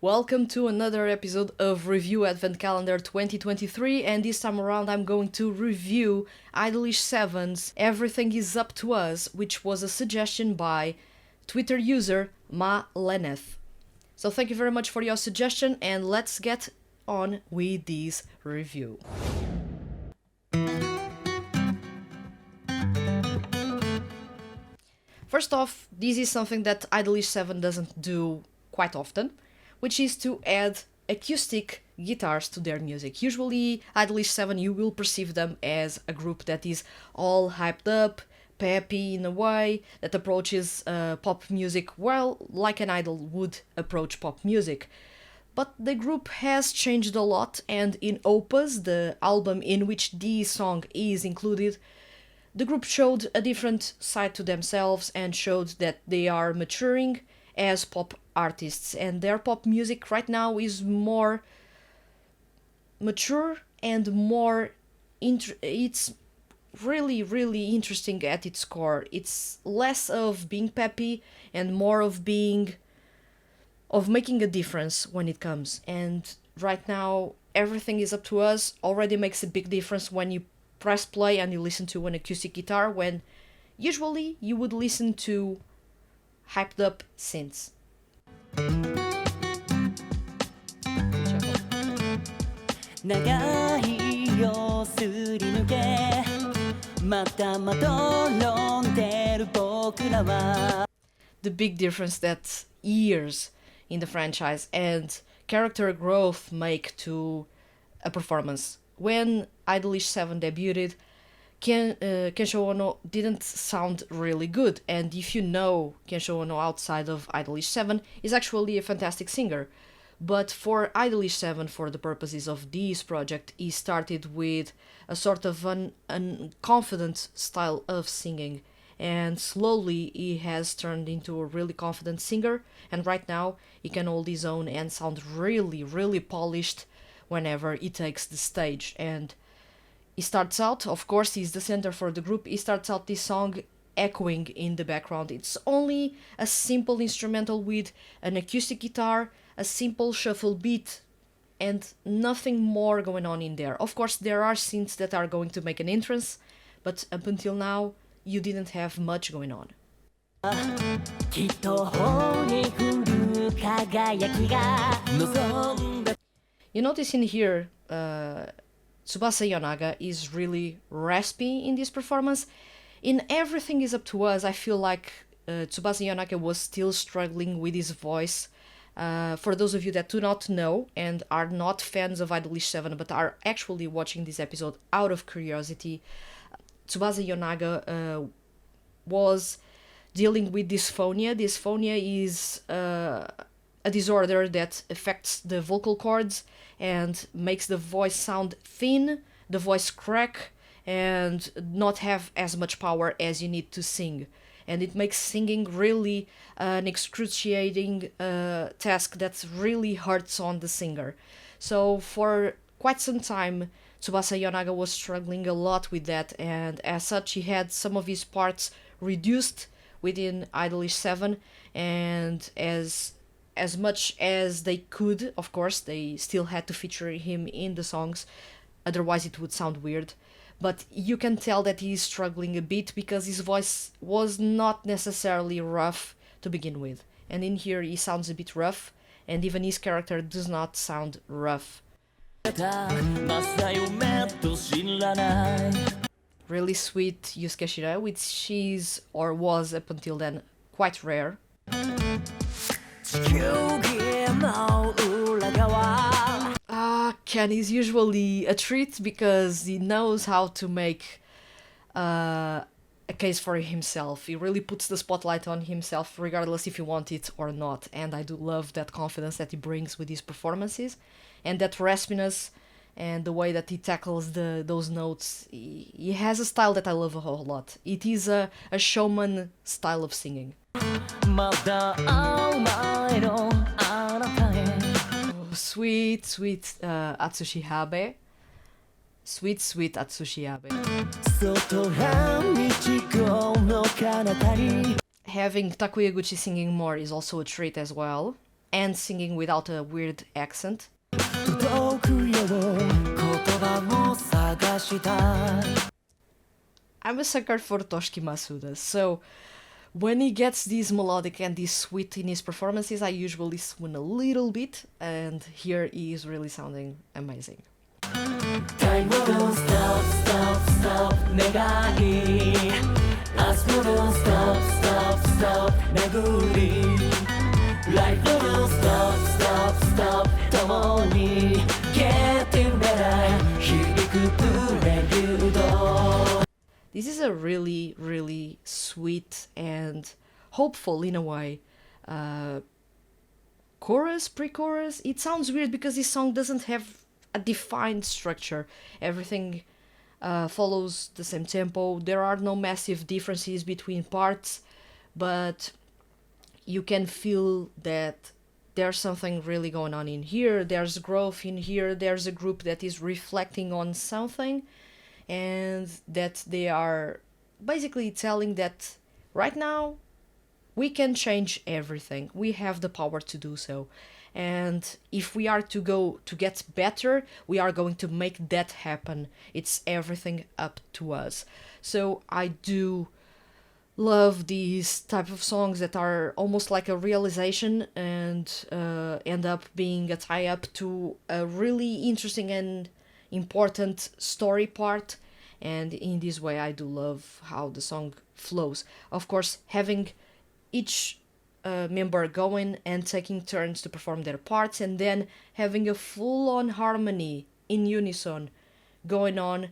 Welcome to another episode of Review Advent Calendar 2023, and this time around I'm going to review IDOLiSH7's Everything Is Up to Us, which was a suggestion by Twitter user Ma.Leneth. So thank you very much for your suggestion, and let's get on with this review. First off, this is something that IDOLiSH7 doesn't do quite often, which is to add acoustic guitars to their music. Usually, IDOLiSH7, you will perceive them as a group that is all hyped up, peppy in a way, that approaches pop music well, like an idol would approach pop music. But the group has changed a lot, and in Opus, the album in which this song is included, the group showed a different side to themselves and showed that they are maturing as pop artists, and their pop music right now is more mature and more it's really interesting at its core. It's less of being peppy and more of making a difference when it comes. And right now, Everything Is Up to Us already makes a big difference when you press play and you listen to an acoustic guitar, when usually you would listen to hyped up synths. The big difference that years in the franchise and character growth make to a performance. When IDOLiSH7 debuted, Kensho Ono didn't sound really good, and if you know Kensho Ono outside of IDOLiSH7, is actually a fantastic singer. But for IDOLiSH7, for the purposes of this project, he started with a sort of an confident style of singing, and slowly he has turned into a really confident singer, and right now he can hold his own and sound really polished whenever he takes the stage. And he starts out, of course, he's the center for the group, he starts out this song echoing in the background. It's only a simple instrumental with an acoustic guitar, a simple shuffle beat, and nothing more going on in there. Of course, there are synths that are going to make an entrance, but up until now, you didn't have much going on. You notice in here, Tsubasa Yonaga is really raspy in this performance. In Everything Is Up to Us, I feel like Tsubasa Yonaga was still struggling with his voice. For those of you that do not know and are not fans of IDOLiSH7 but are actually watching this episode out of curiosity, Tsubasa Yonaga was dealing with dysphonia. Dysphonia is a disorder that affects the vocal cords and makes the voice sound thin, the voice crack, and not have as much power as you need to sing. And it makes singing really an excruciating task that really hurts on the singer. So for quite some time, Tsubasa Yonaga was struggling a lot with that, and as such he had some of his parts reduced within IDOLiSH7, and as much as they could, of course, they still had to feature him in the songs, otherwise it would sound weird. But you can tell that he's struggling a bit because his voice was not necessarily rough to begin with. And in here he sounds a bit rough, and even his character does not sound rough. Really sweet Yusuke Shirai, which is, or was up until then, quite rare. KENN is usually a treat because he knows how to make a case for himself. He really puts the spotlight on himself regardless if you want it or not, and I do love that confidence that he brings with his performances, and that raspiness and the way that he tackles those notes. He has a style that I love a whole lot. It is a showman style of singing. Sweet Atsushi Habe. Sweet Atsushi Habe. Having Takuya Eguchi singing more is also a treat as well. and singing without a weird accent. I'm a sucker for Toshiki Masuda, so when he gets this melodic and this sweet in his performances, I usually swoon a little bit, and here he is really sounding amazing. Time will stop, stop, stop, negai. Last will stop, stop, stop, meguri. Life will stop, stop, stop, tomoni. Getting better, hibiku prelude. This is a really, really sweet and hopeful, in a way, chorus, pre-chorus. It sounds weird because this song doesn't have a defined structure. Everything follows the same tempo. There are no massive differences between parts, but you can feel that there's something really going on in here. There's growth in here. There's a group that is reflecting on something, and that they are basically telling that right now we can change everything. We have the power to do so. And if we are to go to get better, we are going to make that happen. It's everything up to us. So I do love these type of songs that are almost like a realization and end up being a tie-up to a really interesting and important story part. And in this way, I do love how the song flows. Of course, having each member going and taking turns to perform their parts, and then having a full-on harmony in unison going on,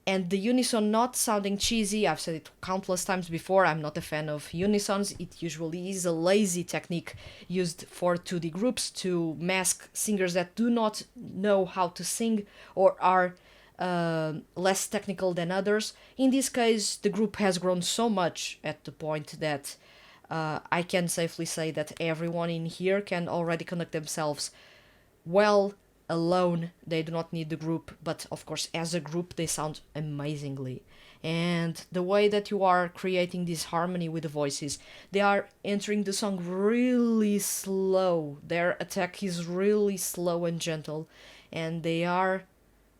and the unison not sounding cheesy. I've said it countless times before, I'm not a fan of unisons. It usually is a lazy technique used for 2D groups to mask singers that do not know how to sing or are less technical than others. In this case, the group has grown so much at the point that I can safely say that everyone in here can already conduct themselves well alone. They do not need the group, but of course as a group they sound amazingly. And the way that you are creating this harmony with the voices, they are entering the song really slow. Their attack is really slow and gentle, and they are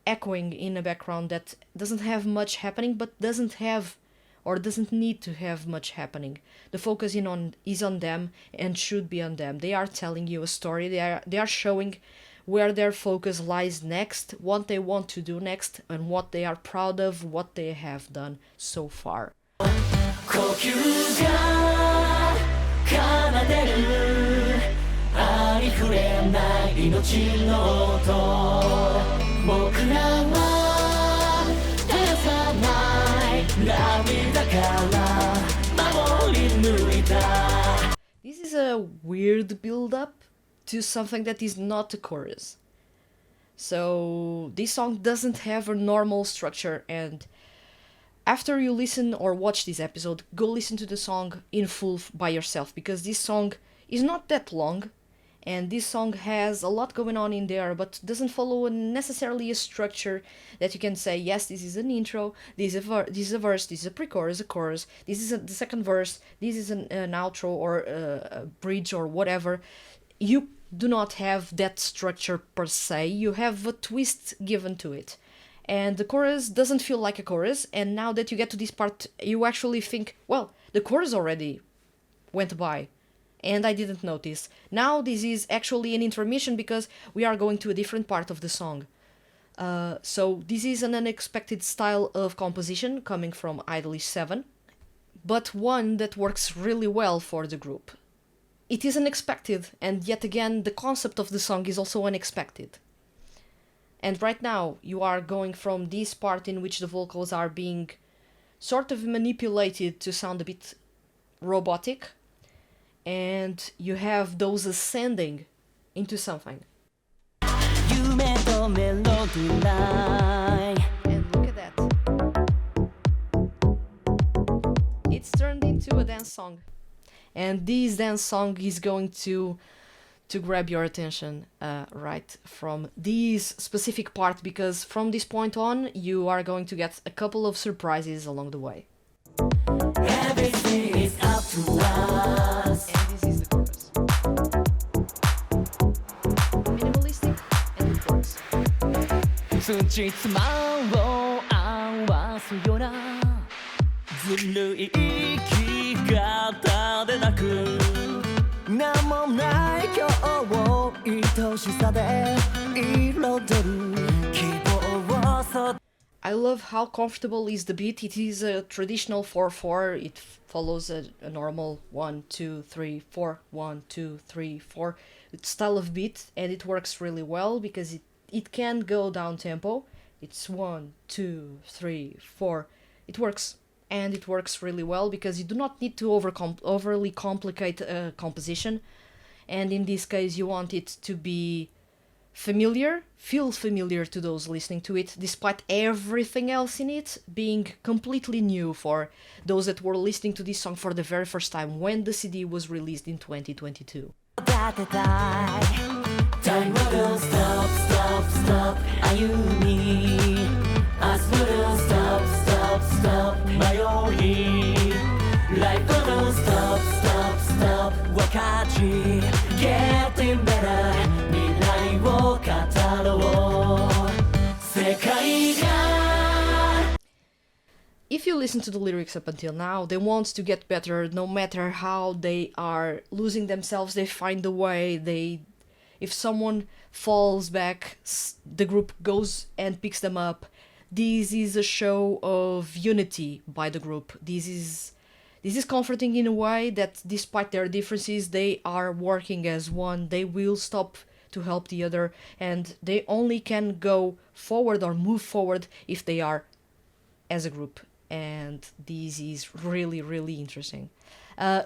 echoing in a background that doesn't have much happening, but doesn't have or doesn't need to have much happening. The focus is on them and should be on them. They are telling you a story. They are showing where their focus lies next, what they want to do next, and what they are proud of, what they have done so far. This is a weird build-up to something that is not a chorus. So this song doesn't have a normal structure, and after you listen or watch this episode, go listen to the song in full by yourself, because this song is not that long, and this song has a lot going on in there, but doesn't follow necessarily a structure that you can say, yes, this is an intro, this is a verse, this is a pre-chorus, a chorus, this is the second verse, this is an outro or a bridge or whatever. You do not have that structure per se. You have a twist given to it. And the chorus doesn't feel like a chorus, and now that you get to this part, you actually think, well, the chorus already went by, and I didn't notice. Now this is actually an intermission because we are going to a different part of the song. So this is an unexpected style of composition coming from IDOLiSH7, but one that works really well for the group. It is unexpected, and yet again, the concept of the song is also unexpected. And right now, you are going from this part in which the vocals are being sort of manipulated to sound a bit robotic, and you have those ascending into something. And look at that. It's turned into a dance song. And this dance song is going to grab your attention right from this specific part, because from this point on, you are going to get a couple of surprises along the way. Everything is up to us. And this is the chorus. つじつまを合わすようなずるい生き方でなくなんもない今日を愛しさで彩る希望をそ I love how comfortable is the beat. It is a traditional 4/4. It follows a normal 1 2 3 4 1 2 3 4 style of beat, and it works really well because it can go down tempo. It's 1 2 3 4. It works, and it works really well because you do not need to overly complicate a composition, and in this case you want it to be feel familiar to those listening to it, despite everything else in it being completely new for those that were listening to this song for the very first time when the CD was released in 2022. Time will stop, stop, stop 歩み明日 will stop, stop, stop 迷い Life will stop, stop, stop 分かち Getting better 未来を語ろう世界が If you listen to the lyrics up until now, they want to get better no matter how they are losing themselves. They find a way. If someone falls back, the group goes and picks them up. This is a show of unity by the group. This is comforting in a way that despite their differences, they are working as one. They will stop to help the other, and they only can go forward or move forward if they are as a group. And this is really, really interesting.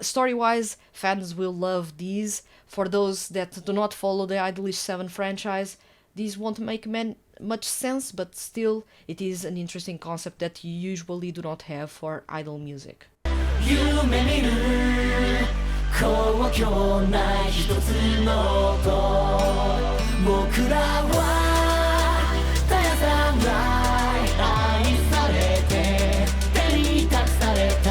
Story-wise, fans will love these. For those that do not follow the IDOLiSH7 franchise, these won't make much sense, but still, it is an interesting concept that you usually do not have for idol music. 夢見る公共ない一つの音僕らは絶やさない愛されて手に託された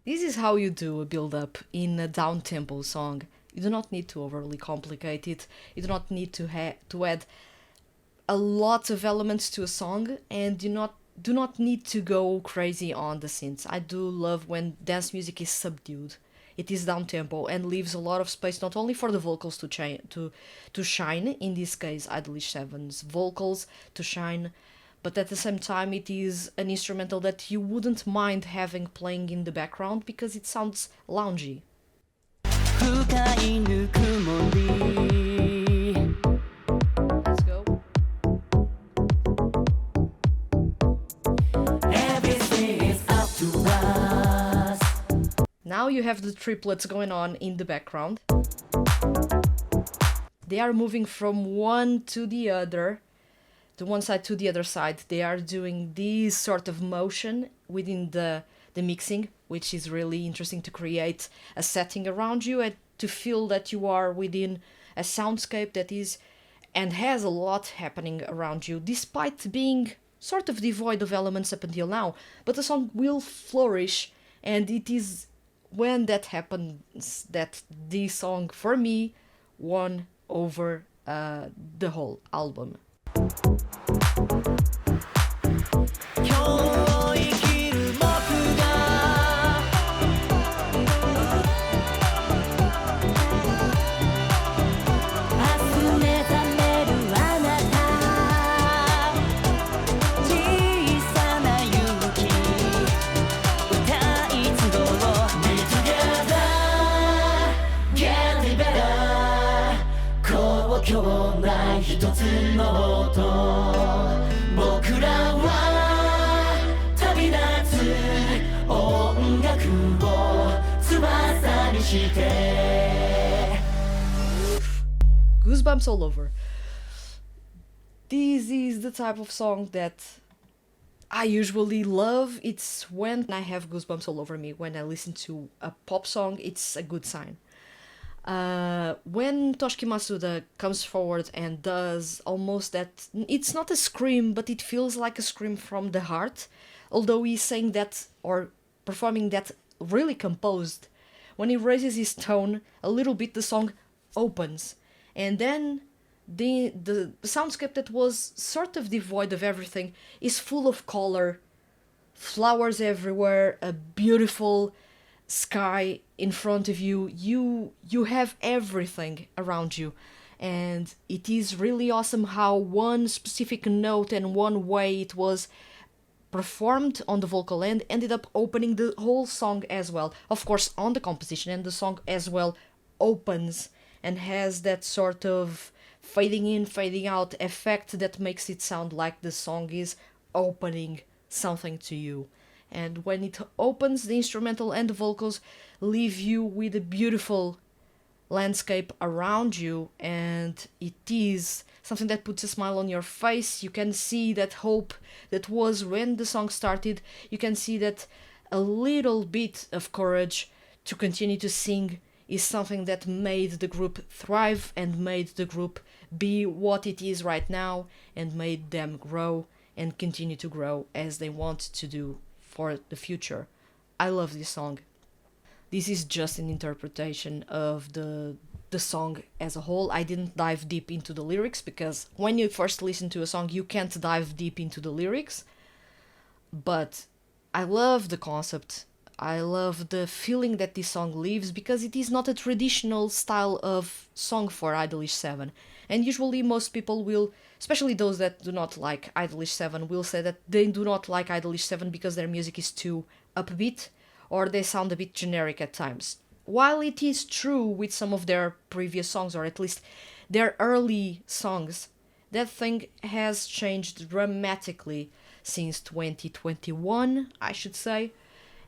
This is how you do a build-up in a down-tempo song. You do not need to overly complicate it. You do not need to add a lot of elements to a song, and do not need to go crazy on the synths. I do love when dance music is subdued. It is down-tempo and leaves a lot of space not only for the vocals to shine, in this case IDOLiSH7's vocals to shine, but at the same time it is an instrumental that you wouldn't mind having playing in the background because it sounds loungy. 深いぬくもり Let's go. Everything is up to us Now you have the triplets going on in the background. They are moving from one to the other, to one side to the other side. They are doing this sort of motion within the mixing, which is really interesting to create a setting around you and to feel that you are within a soundscape that is and has a lot happening around you, despite being sort of devoid of elements up until now. But the song will flourish, and it is when that happens that this song, for me, won over the whole album. 今日を生きる僕が明日目覚めるあなた小さな勇気歌い継ごう Be together Getting better 公共ない一つの音僕らは旅立つ音楽を翼にして Goosebumps all over. This is the type of song that I usually love. It's when I have goosebumps all over me. When I listen to a pop song, it's a good sign. When Toshiki Masuda comes forward and does almost that, it's not a scream, but it feels like a scream from the heart, although he's saying that or performing that really composed. When he raises his tone a little bit, the song opens, and then The soundscape that was sort of devoid of everything is full of color, flowers everywhere, a beautiful sky in front of you. You have everything around you, and it is really awesome how one specific note and one way it was performed on the vocal end ended up opening the whole song as well. Of course, on the composition, and the song as well opens and has that sort of fading in, fading out effect that makes it sound like the song is opening something to you. And when it opens, the instrumental and the vocals leave you with a beautiful landscape around you, and it is something that puts a smile on your face. You can see that hope that was when the song started. You can see that a little bit of courage to continue to sing is something that made the group thrive and made the group be what it is right now, and made them grow and continue to grow as they want to do for the future. I love this song. This is just an interpretation of the song as a whole. I didn't dive deep into the lyrics because when you first listen to a song, you can't dive deep into the lyrics. But I love the concept. I love the feeling that this song leaves because it is not a traditional style of song for IDOLiSH7. And usually most people will, especially those that do not like IDOLiSH7, will say that they do not like IDOLiSH7 because their music is too upbeat or they sound a bit generic at times. While it is true with some of their previous songs, or at least their early songs, that thing has changed dramatically since 2021, I should say,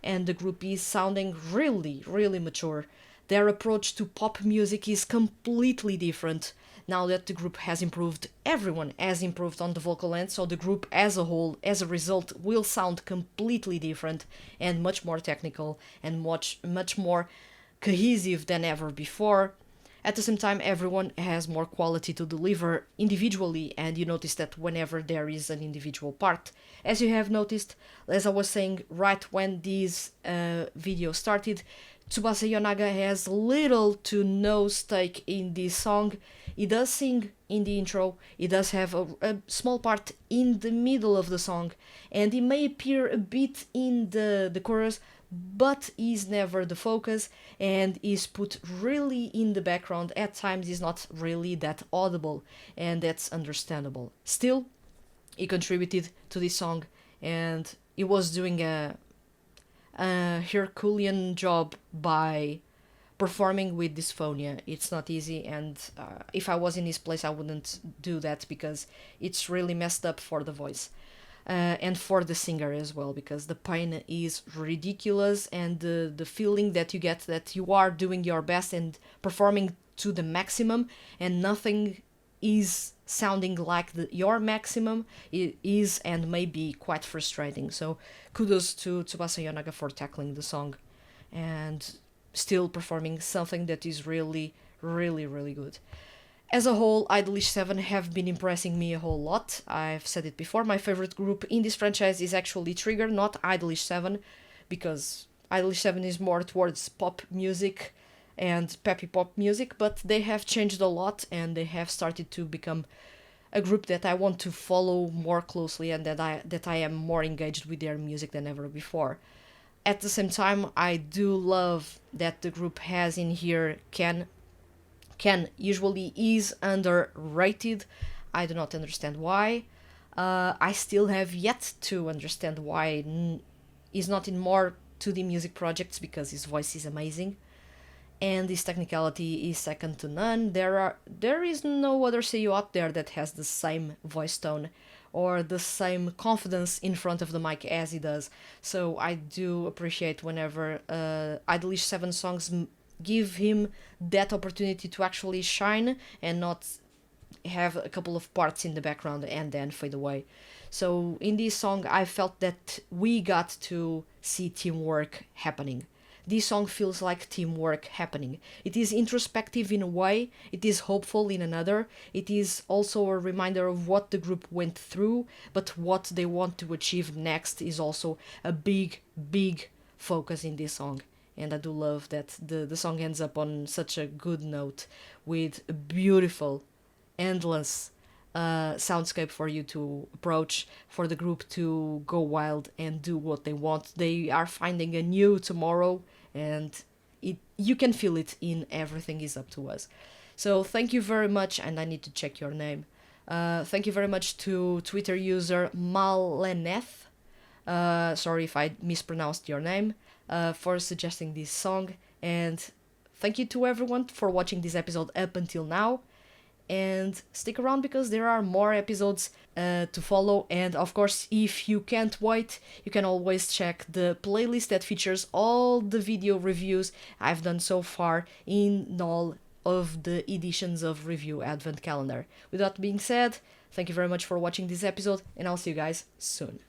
and the group is sounding really, really mature. Their approach to pop music is completely different now that the group has improved. Everyone has improved on the vocal end, so the group as a whole, as a result, will sound completely different and much more technical and much more cohesive than ever before. At the same time, everyone has more quality to deliver individually, and you notice that whenever there is an individual part. As you have noticed, as I was saying right when this video started, Tsubasa Yonaga has little to no stake in this song. He does sing in the intro, he does have a small part in the middle of the song, and he may appear a bit in the chorus, but is never the focus and is put really in the background. At times is not really that audible, and that's understandable. Still, he contributed to this song, and he was doing a Herculean job by performing with dysphonia. It's not easy, and if I was in his place I wouldn't do that because it's really messed up for the voice. And for the singer as well, because the pain is ridiculous, and the feeling that you get that you are doing your best and performing to the maximum and nothing is sounding like your maximum is and may be quite frustrating. So kudos to Tsubasa Yonaga for tackling the song and still performing something that is really, really, really good. As a whole, IDOLiSH7 have been impressing me a whole lot. I've said it before, my favorite group in this franchise is actually Trigger, not IDOLiSH7, because IDOLiSH7 is more towards pop music and peppy pop music, but they have changed a lot and they have started to become a group that I want to follow more closely, and that I am more engaged with their music than ever before. At the same time, I do love that the group has in here KENN. KENN usually is underrated. I do not understand why. I still have yet to understand why he's not in more 2D music projects, because his voice is amazing and his technicality is second to none. There is no other seiyuu out there that has the same voice tone or the same confidence in front of the mic as he does. So I do appreciate whenever IDOLiSH7 songs give him that opportunity to actually shine and not have a couple of parts in the background and then fade away. So in this song I felt that we got to see teamwork happening. This song feels like teamwork happening. It is introspective in a way, it is hopeful in another, it is also a reminder of what the group went through, but what they want to achieve next is also a big, big focus in this song. And I do love that the song ends up on such a good note with a beautiful endless soundscape for you to approach, for the group to go wild and do what they want. They are finding a new tomorrow, and you can feel it in Everything Is Up to Us. So thank you very much, and I need to check your name. Thank you very much to Twitter user Maleneth. Sorry if I mispronounced your name, for suggesting this song. And thank you to everyone for watching this episode up until now. And stick around because there are more episodes to follow. And of course, if you can't wait, you can always check the playlist that features all the video reviews I've done so far in all of the editions of Review Advent Calendar. With that being said, thank you very much for watching this episode, and I'll see you guys soon.